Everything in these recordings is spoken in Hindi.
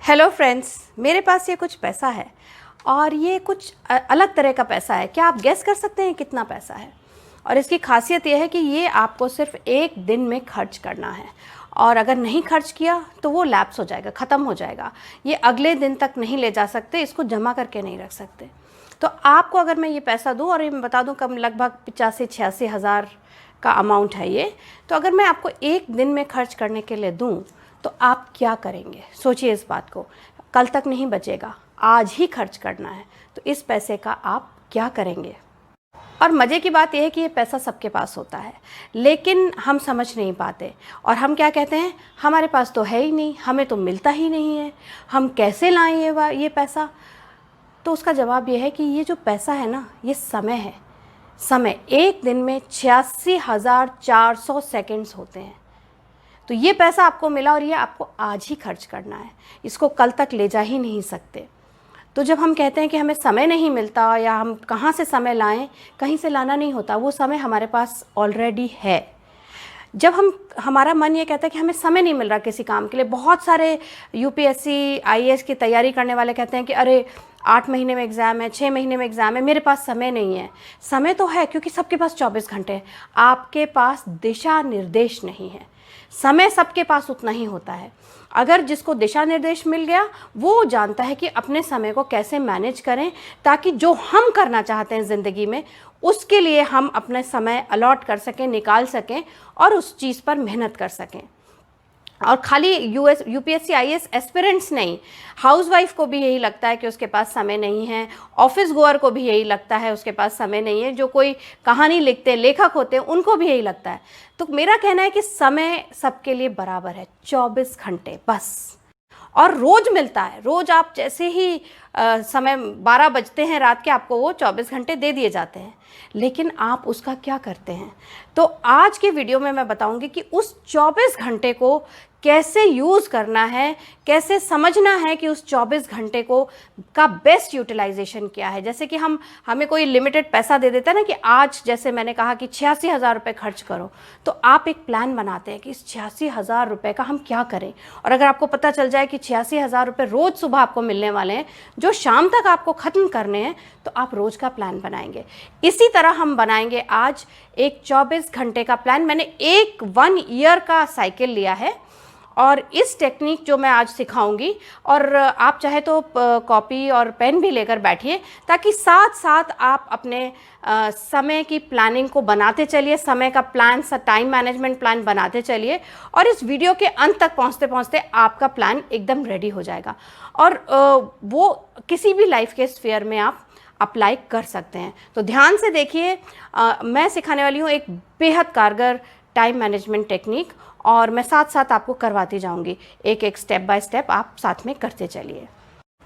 हेलो फ्रेंड्स, मेरे पास ये कुछ पैसा है और ये कुछ अलग तरह का पैसा है। क्या आप गेस कर सकते हैं कितना पैसा है? और इसकी खासियत ये है कि ये आपको सिर्फ एक दिन में खर्च करना है और अगर नहीं खर्च किया तो वो लैप्स हो जाएगा, ख़त्म हो जाएगा। ये अगले दिन तक नहीं ले जा सकते, इसको जमा करके नहीं रख सकते। तो आपको अगर मैं ये पैसा दूँ और ये मैं बता दूँ कम लगभग 85-86 हज़ार का अमाउंट है ये, तो अगर मैं आपको एक दिन में खर्च करने के लिए दूँ तो आप क्या करेंगे? सोचिए इस बात को। कल तक नहीं बचेगा, आज ही खर्च करना है, तो इस पैसे का आप क्या करेंगे? और मज़े की बात यह है कि ये पैसा सबके पास होता है, लेकिन हम समझ नहीं पाते और हम क्या कहते हैं, हमारे पास तो है ही नहीं, हमें तो मिलता ही नहीं है, हम कैसे लाएं ये पैसा? तो उसका जवाब ये है कि ये जो पैसा है ना, ये समय है। समय, एक दिन में 86,400 सेकेंड्स होते हैं। तो ये पैसा आपको मिला और ये आपको आज ही खर्च करना है, इसको कल तक ले जा ही नहीं सकते। तो जब हम कहते हैं कि हमें समय नहीं मिलता या हम कहाँ से समय लाएं, कहीं से लाना नहीं होता, वो समय हमारे पास ऑलरेडी है। जब हमारा मन ये कहता है कि हमें समय नहीं मिल रहा किसी काम के लिए, बहुत सारे यूपीएससी आईएएस की तैयारी करने वाले कहते हैं कि अरे 8 महीने में एग्ज़ाम है, 6 महीने में एग्ज़ाम है, मेरे पास समय नहीं है। समय तो है, क्योंकि सबके पास 24 घंटे हैं। आपके पास दिशा निर्देश नहीं है। समय सबके पास उतना ही होता है। अगर जिसको दिशा निर्देश मिल गया, वो जानता है कि अपने समय को कैसे मैनेज करें, ताकि जो हम करना चाहते हैं ज़िंदगी में, उसके लिए हम अपना समय अलॉट कर सकें, निकाल सकें और उस चीज़ पर मेहनत कर सकें। और खाली यूपीएससी आईएएस एस्पिरेंट्स नहीं, हाउसवाइफ को भी यही लगता है कि उसके पास समय नहीं है, ऑफिस गोअर को भी यही लगता है उसके पास समय नहीं है, जो कोई कहानी लिखते हैं, लेखक होते हैं, उनको भी यही लगता है। तो मेरा कहना है कि समय सबके लिए बराबर है, 24 घंटे बस। और रोज़ मिलता है, रोज़ आप जैसे ही समय 12 बजते हैं रात के, आपको वो 24 घंटे दे दिए जाते हैं, लेकिन आप उसका क्या करते हैं? तो आज के वीडियो में मैं बताऊंगी कि उस 24 घंटे को कैसे यूज़ करना है, कैसे समझना है कि उस 24 घंटे को का बेस्ट यूटिलाइजेशन क्या है। जैसे कि हमें कोई लिमिटेड पैसा दे देता है ना, कि आज जैसे मैंने कहा कि 86,000 रुपये खर्च करो, तो आप एक प्लान बनाते हैं कि इस 86,000 रुपये का हम क्या करें। और अगर आपको पता चल जाए कि 86,000 रुपये रोज़ सुबह आपको मिलने वाले हैं, जो शाम तक आपको ख़त्म करने हैं, तो आप रोज़ का प्लान बनाएंगे। इसी तरह हम बनाएंगे आज एक 24 घंटे का प्लान। मैंने एक 1 ईयर का साइकिल लिया है और इस टेक्निक जो मैं आज सिखाऊंगी, और आप चाहे तो कॉपी और पेन भी लेकर बैठिए, ताकि साथ साथ आप अपने समय की प्लानिंग को बनाते चलिए, समय का प्लान, टाइम मैनेजमेंट प्लान बनाते चलिए, और इस वीडियो के अंत तक पहुंचते पहुंचते आपका प्लान एकदम रेडी हो जाएगा और वो किसी भी लाइफ के स्फीयर में आप अप्लाई कर सकते हैं। तो ध्यान से देखिए, मैं सिखाने वाली हूँ एक बेहद कारगर टाइम मैनेजमेंट टेक्निक, और मैं साथ साथ आपको करवाती जाऊंगी, एक एक स्टेप बाय स्टेप आप साथ में करते चलिए।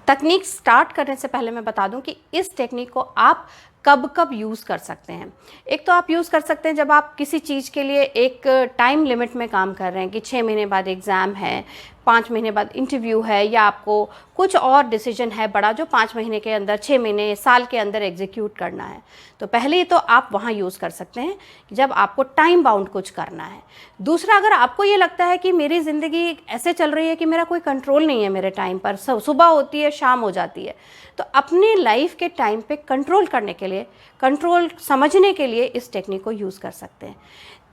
तकनीक स्टार्ट करने से पहले मैं बता दूं कि इस टेक्निक को आप कब कब यूज़ कर सकते हैं। एक तो आप यूज़ कर सकते हैं जब आप किसी चीज़ के लिए एक टाइम लिमिट में काम कर रहे हैं, कि 6 महीने बाद एग्ज़ाम है, 5 महीने बाद इंटरव्यू है, या आपको कुछ और डिसीजन है बड़ा जो 5 महीने के अंदर, 6 महीने, साल के अंदर एग्जीक्यूट करना है। तो पहले तो आप वहाँ यूज़ कर सकते हैं जब आपको टाइम बाउंड कुछ करना है। दूसरा, अगर आपको ये लगता है कि मेरी ज़िंदगी ऐसे चल रही है कि मेरा कोई कंट्रोल नहीं है मेरे टाइम पर, सुबह होती है शाम हो जाती है, तो अपनी लाइफ के टाइम पे कंट्रोल करने के लिए, कंट्रोल समझने के लिए इस टेक्निक को यूज़ कर सकते हैं।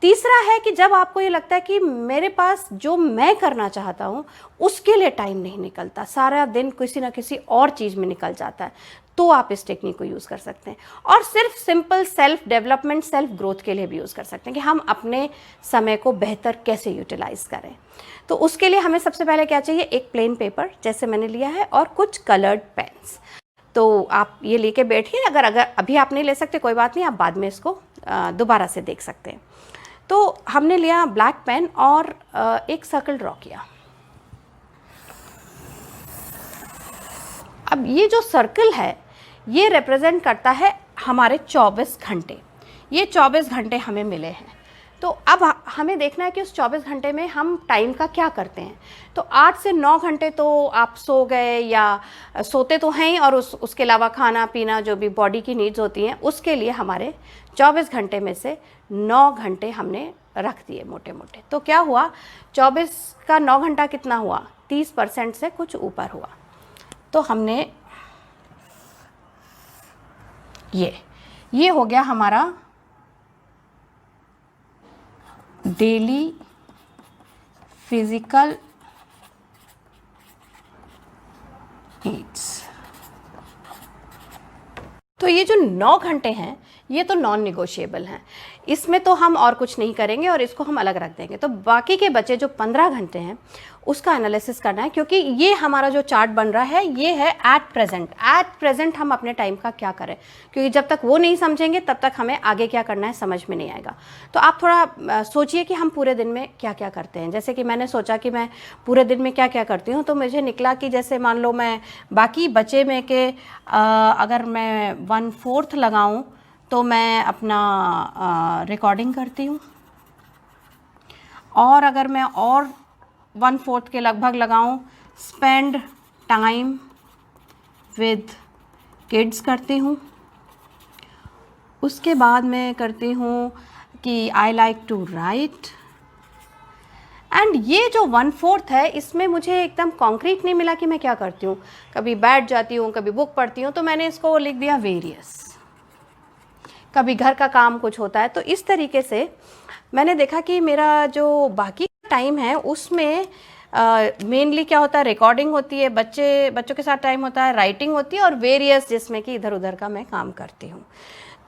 तीसरा है कि जब आपको ये लगता है कि मेरे पास जो मैं करना चाहता हूँ उसके लिए टाइम नहीं निकलता, सारा दिन किसी ना किसी और चीज़ में निकल जाता है, तो आप इस टेक्निक को यूज़ कर सकते हैं। और सिर्फ simple self development, self growth के लिए भी यूज़ कर सकते हैं कि हम अपने समय को बेहतर कैसे यूटिलाइज़ करें। तो उसके लिए हमें सबसे पहले क्या चाहिए, एक प्लेन पेपर जैसे मैंने लिया है और कुछ कलर्ड पेन्स। तो आप ये लेके बैठिए, अगर अभी आप नहीं ले सकते कोई बात नहीं, आप बाद में इसको दोबारा से देख सकते हैं। तो हमने लिया ब्लैक पेन और एक सर्कल ड्रॉ किया। अब ये जो सर्कल है ये रिप्रेजेंट करता है हमारे 24 घंटे। ये 24 घंटे हमें मिले हैं, तो अब हमें देखना है कि उस 24 घंटे में हम टाइम का क्या करते हैं। तो 8 से 9 घंटे तो आप सो गए, या सोते तो हैं ही, और उसके अलावा खाना पीना जो भी बॉडी की नीड्स होती हैं, उसके लिए हमारे 24 घंटे में से 9 घंटे हमने रख दिए मोटे मोटे। तो क्या हुआ, 24 का 9 घंटा कितना हुआ, 30% से कुछ ऊपर हुआ। तो हमने ये हो गया हमारा डेली फिजिकल नीड्स। तो ये जो 9 घंटे हैं ये तो नॉन निगोशिएबल हैं, इसमें तो हम और कुछ नहीं करेंगे और इसको हम अलग रख देंगे। तो बाकी के बचे जो 15 घंटे हैं उसका एनालिसिस करना है, क्योंकि ये हमारा जो चार्ट बन रहा है ये है एट प्रेजेंट हम अपने टाइम का क्या करें, क्योंकि जब तक वो नहीं समझेंगे तब तक हमें आगे क्या करना है समझ में नहीं आएगा। तो आप थोड़ा सोचिए कि हम पूरे दिन में क्या क्या करते हैं। जैसे कि मैंने सोचा कि मैं पूरे दिन में क्या क्या करती हूँ, तो मुझे निकला कि जैसे मान लो मैं बाकी बचे में के अगर मैं 1/4 लगाऊँ तो मैं अपना रिकॉर्डिंग करती हूँ, और अगर मैं और 1/4 के लगभग लगाऊँ स्पेंड टाइम विद किड्स करती हूँ। उसके बाद मैं करती हूँ कि आई लाइक टू राइट। एंड ये जो 1/4 है इसमें मुझे एकदम कॉन्क्रीट नहीं मिला कि मैं क्या करती हूँ। कभी बैठ जाती हूँ, कभी बुक पढ़ती हूँ, तो मैंने इसको लिख दिया वेरियस। कभी घर का काम कुछ होता है। तो इस तरीके से मैंने देखा कि मेरा जो बाकी टाइम है उसमें मेनली क्या होता है, रिकॉर्डिंग होती है, बच्चों के साथ टाइम होता है, राइटिंग होती है, और वेरियस जिसमें कि इधर उधर का मैं काम करती हूँ।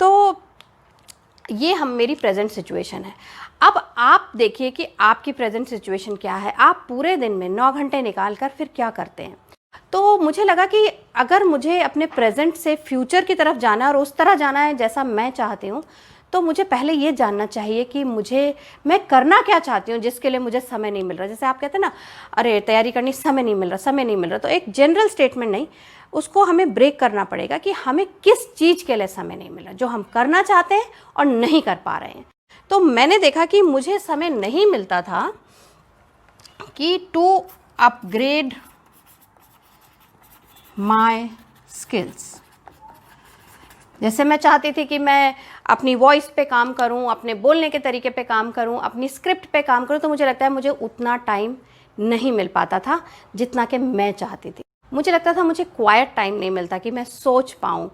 तो ये मेरी प्रेजेंट सिचुएशन है। अब आप देखिए कि आपकी प्रेजेंट सिचुएशन क्या है। आप पूरे दिन में 9 घंटे निकाल कर फिर क्या करते हैं। तो मुझे लगा कि अगर मुझे अपने प्रेजेंट से फ्यूचर की तरफ जाना है और उस तरह जाना है जैसा मैं चाहती हूँ, तो मुझे पहले ये जानना चाहिए कि मैं करना क्या चाहती हूँ जिसके लिए मुझे समय नहीं मिल रहा। जैसे आप कहते हैं ना, अरे तैयारी करनी, समय नहीं मिल रहा। तो एक जनरल स्टेटमेंट नहीं, उसको हमें ब्रेक करना पड़ेगा कि हमें किस चीज़ के लिए समय नहीं मिल रहा, जो हम करना चाहते हैं और नहीं कर पा रहे हैं। तो मैंने देखा कि मुझे समय नहीं मिलता था कि टू अपग्रेड माय स्किल्स। जैसे मैं चाहती थी कि मैं अपनी वॉइस पे काम करूं, अपने बोलने के तरीके पे काम करूं, अपनी स्क्रिप्ट पे काम करूं, तो मुझे लगता है मुझे उतना टाइम नहीं मिल पाता था जितना कि मैं चाहती थी। मुझे लगता था मुझे क्वाइट टाइम नहीं मिलता कि मैं सोच पाऊँ।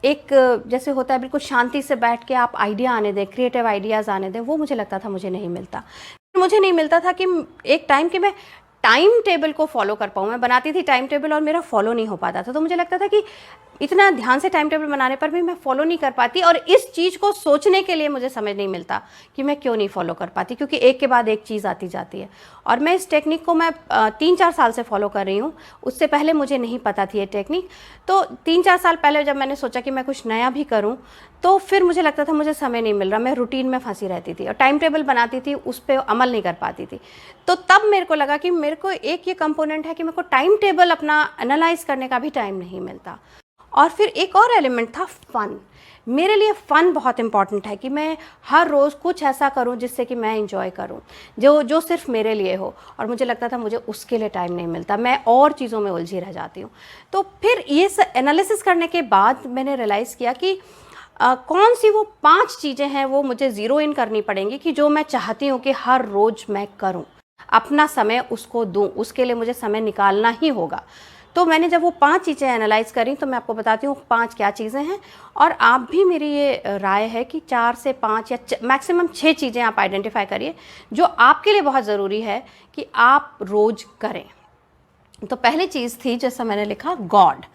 एक जैसे होता है बिल्कुल शांति से बैठ के आप आइडिया आने दें, क्रिएटिव आइडियाज़ आने दें, वो मुझे लगता था मुझे नहीं मिलता। मुझे नहीं मिलता था कि एक टाइम कि मैं टाइम टेबल को फॉलो कर पाऊँ। मैं बनाती थी टाइम टेबल और मेरा फॉलो नहीं हो पाता था। तो मुझे लगता था कि इतना ध्यान से टाइम टेबल बनाने पर भी मैं फॉलो नहीं कर पाती, और इस चीज़ को सोचने के लिए मुझे समझ नहीं मिलता कि मैं क्यों नहीं फॉलो कर पाती, क्योंकि एक के बाद एक चीज़ आती जाती है। और मैं इस टेक्निक को मैं 3-4 साल से फॉलो कर रही हूँ। उससे पहले मुझे नहीं पता थी ये टेक्निक। तो 3-4 साल पहले जब मैंने सोचा कि मैं कुछ नया भी करूँ, तो फिर मुझे लगता था मुझे समय नहीं मिल रहा, मैं रूटीन में फंसी रहती थी और टाइम टेबल बनाती थी, उस पर अमल नहीं कर पाती थी। तो तब मेरे को लगा कि मेरे को एक ये कंपोनेंट है कि मेरे को टाइम टेबल अपना एनालाइज करने का भी टाइम नहीं मिलता। और फिर एक और एलिमेंट था फन। मेरे लिए फ़न बहुत इंपॉर्टेंट है कि मैं हर रोज़ कुछ ऐसा करूं जिससे कि मैं इंजॉय करूं, जो सिर्फ मेरे लिए हो। और मुझे लगता था मुझे उसके लिए टाइम नहीं मिलता, मैं और चीज़ों में उलझी रह जाती हूं। तो फिर ये एनालिसिस करने के बाद मैंने रियलाइज़ किया कि कौन सी वो 5 चीज़ें हैं वो मुझे ज़ीरो इन करनी पड़ेंगी कि जो मैं चाहती हूँ कि हर रोज़ मैं करूँ, अपना समय उसको दूँ, उसके लिए मुझे समय निकालना ही होगा। तो मैंने जब वो 5 चीज़ें एनालाइज करी, तो मैं आपको बताती हूँ 5 क्या चीज़ें हैं। और आप भी, मेरी ये राय है कि 4 से 5 या मैक्सिमम 6 चीज़ें आप आइडेंटिफाई करिए जो आपके लिए बहुत ज़रूरी है कि आप रोज़ करें। तो पहली चीज़ थी, जैसा मैंने लिखा, गॉड।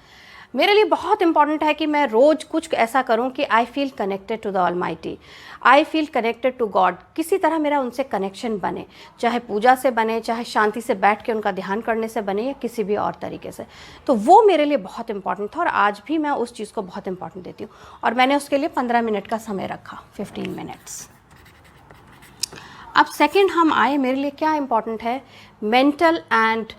मेरे लिए बहुत इंपॉर्टेंट है कि मैं रोज़ कुछ ऐसा करूं कि I feel connected to the almighty, I feel connected to God. किसी तरह मेरा उनसे कनेक्शन बने, चाहे पूजा से बने, चाहे शांति से बैठ के उनका ध्यान करने से बने, या किसी भी और तरीके से। तो वो मेरे लिए बहुत इंपॉर्टेंट था और आज भी मैं उस चीज़ को बहुत इंपॉर्टेंट देती हूँ। और मैंने उसके लिए 15 मिनट का समय रखा, 15 मिनट्स। अब सेकेंड हम आए, मेरे लिए क्या इंपॉर्टेंट है, mental and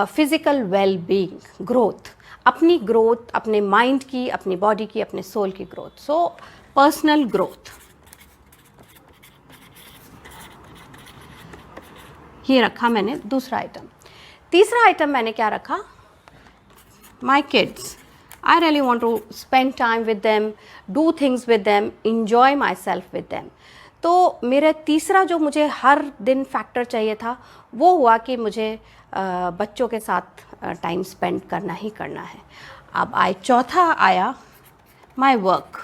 physical wellbeing, growth, अपनी ग्रोथ, अपने माइंड की, अपनी बॉडी की, अपने सोल की ग्रोथ। सो पर्सनल ग्रोथ, ये रखा मैंने दूसरा आइटम। तीसरा आइटम मैंने क्या रखा, my kids. I really want to spend time with them, do things with them, enjoy myself with them. तो मेरा तीसरा जो मुझे हर दिन फैक्टर चाहिए था वो हुआ कि मुझे बच्चों के साथ टाइम स्पेंड करना ही करना है। अब चौथा आया माय वर्क।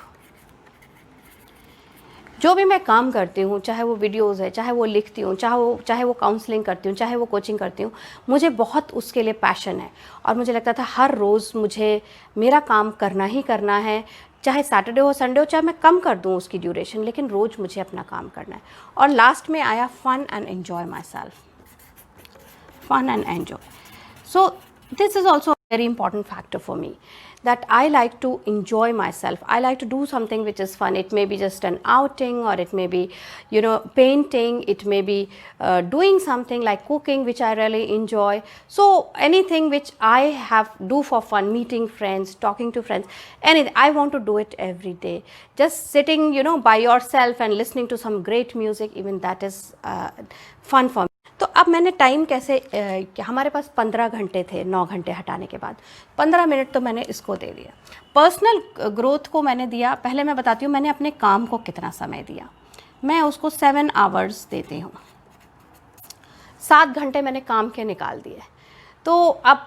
जो भी मैं काम करती हूँ, चाहे वो वीडियोज़ है, चाहे वो लिखती हूँ, चाहे वो काउंसलिंग करती हूँ, चाहे वो कोचिंग करती हूँ, मुझे बहुत उसके लिए पैशन है। और मुझे लगता था हर रोज़ मुझे मेरा काम करना ही करना है, चाहे सैटरडे हो संडे हो, चाहे मैं कम कर दूँ उसकी ड्यूरेशन, लेकिन रोज़ मुझे अपना काम करना है। और लास्ट में आया fun and enjoy myself, fun and enjoy. So this is also a very important factor for me, that I like to enjoy myself. I like to do something which is fun. It may be just an outing, or it may be, painting. It may be doing something like cooking, which I really enjoy. So anything which I have do for fun, meeting friends, talking to friends, anything. I want to do it every day. Just sitting, by yourself and listening to some great music, even that is fun for me. तो अब मैंने टाइम कैसे हमारे पास 15 घंटे थे, 9 घंटे हटाने के बाद 15 मिनट तो मैंने इसको दे दिया। पर्सनल ग्रोथ को मैंने दिया। पहले मैं बताती हूँ मैंने अपने काम को कितना समय दिया। मैं उसको 7 आवर्स देती हूँ। 7 घंटे मैंने काम के निकाल दिए। तो अब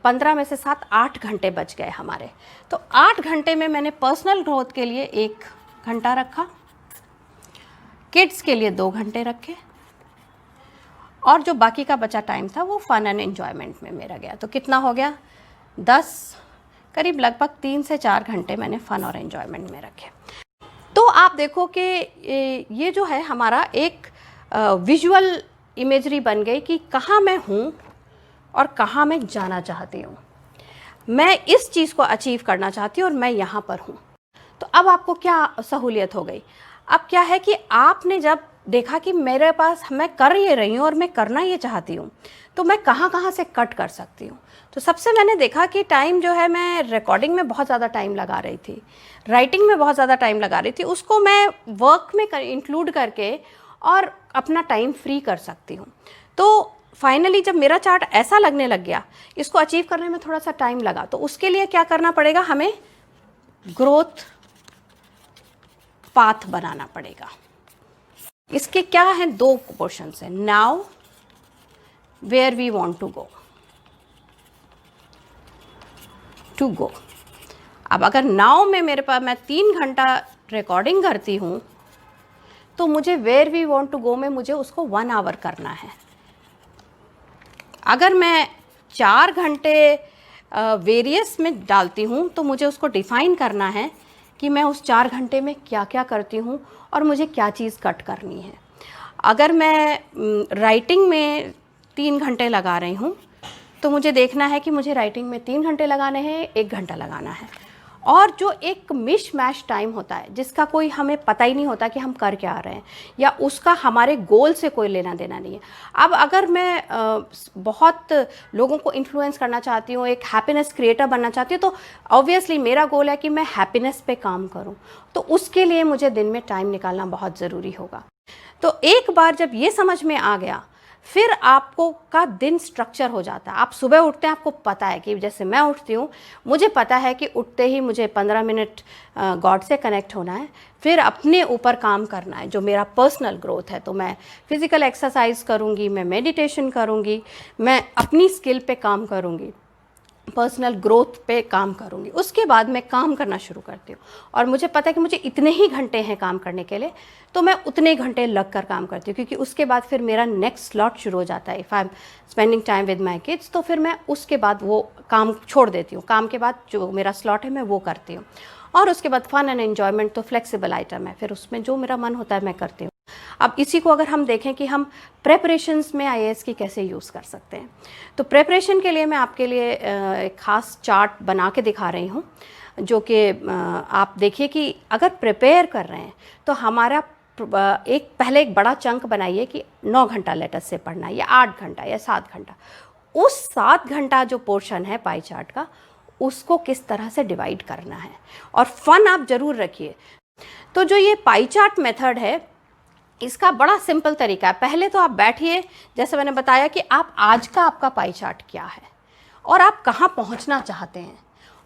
15 में से 8 घंटे बच गए हमारे। तो 8 घंटे में मैंने पर्सनल ग्रोथ के लिए 1 घंटा रखा, किड्स के लिए 2 घंटे रखे, और जो बाकी का बचा टाइम था वो फन एंड एन्जॉयमेंट में मेरा गया। तो कितना हो गया? 10, करीब लगभग 3 से 4 घंटे मैंने फ़न और एन्जॉयमेंट में रखे। तो आप देखो कि ये जो है हमारा एक विजुअल इमेजरी बन गई कि कहाँ मैं हूँ और कहाँ मैं जाना चाहती हूँ। मैं इस चीज़ को अचीव करना चाहती हूँ और मैं यहाँ पर हूँ। तो अब आपको क्या सहूलियत हो गई? अब क्या है कि आपने जब देखा कि मेरे पास मैं कर ये रही हूँ और मैं करना ये चाहती हूँ, तो मैं कहाँ कहाँ से कट कर सकती हूँ। तो सबसे मैंने देखा कि टाइम जो है, मैं रिकॉर्डिंग में बहुत ज़्यादा टाइम लगा रही थी, राइटिंग में बहुत ज़्यादा टाइम लगा रही थी, उसको मैं वर्क में इंक्लूड करके और अपना टाइम फ्री कर सकती हूँ। तो फाइनली जब मेरा चार्ट ऐसा लगने लग गया, इसको अचीव करने में थोड़ा सा टाइम लगा, तो उसके लिए क्या करना पड़ेगा, हमें ग्रोथ पाथ बनाना पड़ेगा। इसके क्या हैं? 2 पोर्शंस हैं, now, where we want to go. अब अगर नाउ में मेरे पास मैं 3 घंटा रिकॉर्डिंग करती हूँ, तो मुझे where we want to go में मुझे उसको 1 आवर करना है। अगर मैं 4 घंटे वेरियस में डालती हूँ, तो मुझे उसको डिफ़ाइन करना है कि मैं उस 4 घंटे में क्या क्या करती हूँ और मुझे क्या चीज़ कट करनी है। अगर मैं राइटिंग में 3 घंटे लगा रही हूँ, तो मुझे देखना है कि मुझे राइटिंग में 3 घंटे लगाने हैं, 1 घंटा लगाना है। और जो एक मिश मैश टाइम होता है, जिसका कोई हमें पता ही नहीं होता कि हम कर क्या रहे हैं, या उसका हमारे गोल से कोई लेना देना नहीं है। अब अगर मैं बहुत लोगों को इन्फ्लुएंस करना चाहती हूँ, एक हैप्पीनेस क्रिएटर बनना चाहती हूँ, तो ऑब्वियसली मेरा गोल है कि मैं हैप्पीनेस पे काम करूँ। तो उसके लिए मुझे दिन में टाइम निकालना बहुत ज़रूरी होगा। तो एक बार जब ये समझ में आ गया, फिर आपको का दिन स्ट्रक्चर हो जाता है। आप सुबह उठते हैं, आपको पता है कि जैसे मैं उठती हूँ, मुझे पता है कि उठते ही मुझे 15 मिनट गॉड से कनेक्ट होना है, फिर अपने ऊपर काम करना है जो मेरा पर्सनल ग्रोथ है। तो मैं फिज़िकल एक्सरसाइज करूँगी, मैं मेडिटेशन करूँगी, मैं अपनी स्किल पे काम करूँगी, पर्सनल ग्रोथ पे काम करूँगी। उसके बाद मैं काम करना शुरू करती हूँ, और मुझे पता है कि मुझे इतने ही घंटे हैं काम करने के लिए, तो मैं उतने घंटे लग कर काम करती हूँ, क्योंकि उसके बाद फिर मेरा नेक्स्ट स्लॉट शुरू हो जाता है। If I am spending time with my kids, तो फिर मैं उसके बाद वो काम छोड़ देती हूँ। काम के बाद जो मेरा स्लॉट है मैं वो करती हूँ। और उसके बाद फन एंड एन्जॉयमेंट तो फ्लेक्सिबल आइटम है, फिर उसमें जो मेरा मन होता है मैं करती हूँ। अब इसी को अगर हम देखें कि हम प्रेपरेशंस में आईएएस की कैसे यूज़ कर सकते हैं, तो प्रेपरेशन के लिए मैं आपके लिए एक ख़ास चार्ट बना के दिखा रही हूँ, जो कि आप देखिए कि अगर प्रिपेयर कर रहे हैं तो हमारा पहले एक बड़ा चंक बनाइए कि 9 घंटा लेटर से पढ़ना है, या 8 घंटा या 7 घंटा। उस 7 घंटा जो पोर्शन है पाई चार्ट का, उसको किस तरह से डिवाइड करना है, और फन आप ज़रूर रखिए। तो जो ये पाई चार्ट मेथड है, इसका बड़ा सिंपल तरीका है। पहले तो आप बैठिए, जैसे मैंने बताया कि आप आज का आपका पाई चार्ट क्या है और आप कहाँ पहुँचना चाहते हैं,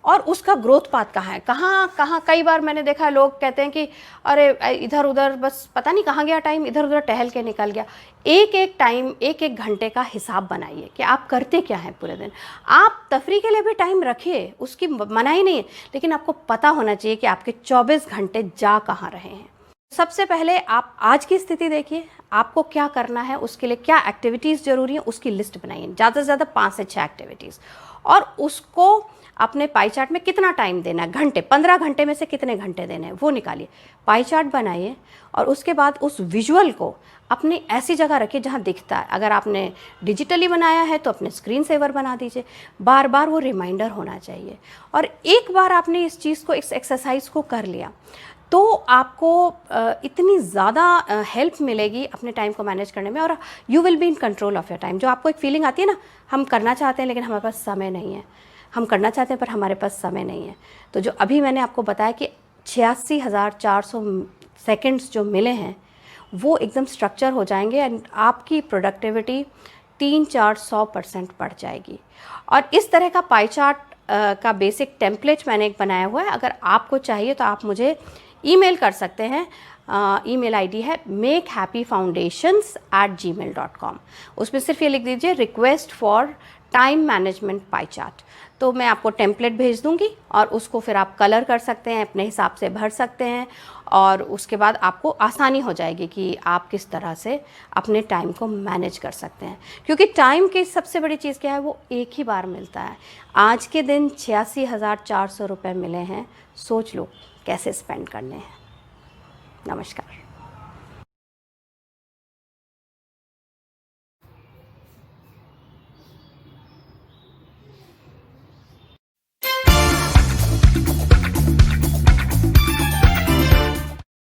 और उसका ग्रोथ पाथ कहाँ है, कहाँ कहाँ। कई बार मैंने देखा है लोग कहते हैं कि अरे इधर उधर बस पता नहीं कहाँ गया टाइम, इधर उधर टहल के निकल गया। एक एक टाइम, एक एक घंटे का हिसाब बनाइए कि आप करते क्या हैं पूरे दिन। आप तफरी के लिए भी टाइम रखिए, उसकी मनाही नहीं है, लेकिन आपको पता होना चाहिए कि आपके 24 घंटे जा कहाँ रहे हैं। सबसे पहले आप आज की स्थिति देखिए, आपको क्या करना है, उसके लिए क्या एक्टिविटीज़ ज़रूरी है, उसकी लिस्ट बनाइए, ज़्यादा से ज़्यादा 5 से 6 एक्टिविटीज़, और उसको अपने पाई चार्ट में कितना टाइम देना है, घंटे, 15 घंटे में से कितने घंटे देने हैं वो निकालिए, पाई चार्ट बनाइए, और उसके बाद उस विजुअल को अपनी ऐसी जगह रखिए जहाँ दिखता है। अगर आपने डिजिटली बनाया है तो अपने स्क्रीन सेवर बना दीजिए, बार बार वो रिमाइंडर होना चाहिए। और एक बार आपने इस चीज़ को, इस एक्सरसाइज को कर लिया, तो आपको इतनी ज़्यादा हेल्प मिलेगी अपने टाइम को मैनेज करने में, और you will be in control of your time. जो आपको एक फीलिंग आती है ना, हम करना चाहते हैं लेकिन हमारे पास समय नहीं है, हम करना चाहते हैं पर हमारे पास समय नहीं है, तो जो अभी मैंने आपको बताया कि 86,400 सेकंड्स जो मिले हैं वो एकदम स्ट्रक्चर हो जाएंगे, एंड आपकी प्रोडक्टिविटी 300-400% बढ़ जाएगी। और इस तरह का पाई चार्ट का बेसिक टेम्पलेट मैंने एक बनाया हुआ है। अगर आपको चाहिए तो आप मुझे ईमेल कर सकते हैं। ईमेल आईडी है makehappyfoundations@gmail.com। उसमें सिर्फ ये लिख दीजिए request for time management pie chart, तो मैं आपको टेम्पलेट भेज दूंगी, और उसको फिर आप कलर कर सकते हैं, अपने हिसाब से भर सकते हैं, और उसके बाद आपको आसानी हो जाएगी कि आप किस तरह से अपने टाइम को मैनेज कर सकते हैं। क्योंकि टाइम की सबसे बड़ी चीज़ क्या है, वो एक ही बार मिलता है। आज के दिन 86,400 रुपये मिले हैं, सोच लो कैसे स्पेंड करने हैं। नमस्कार।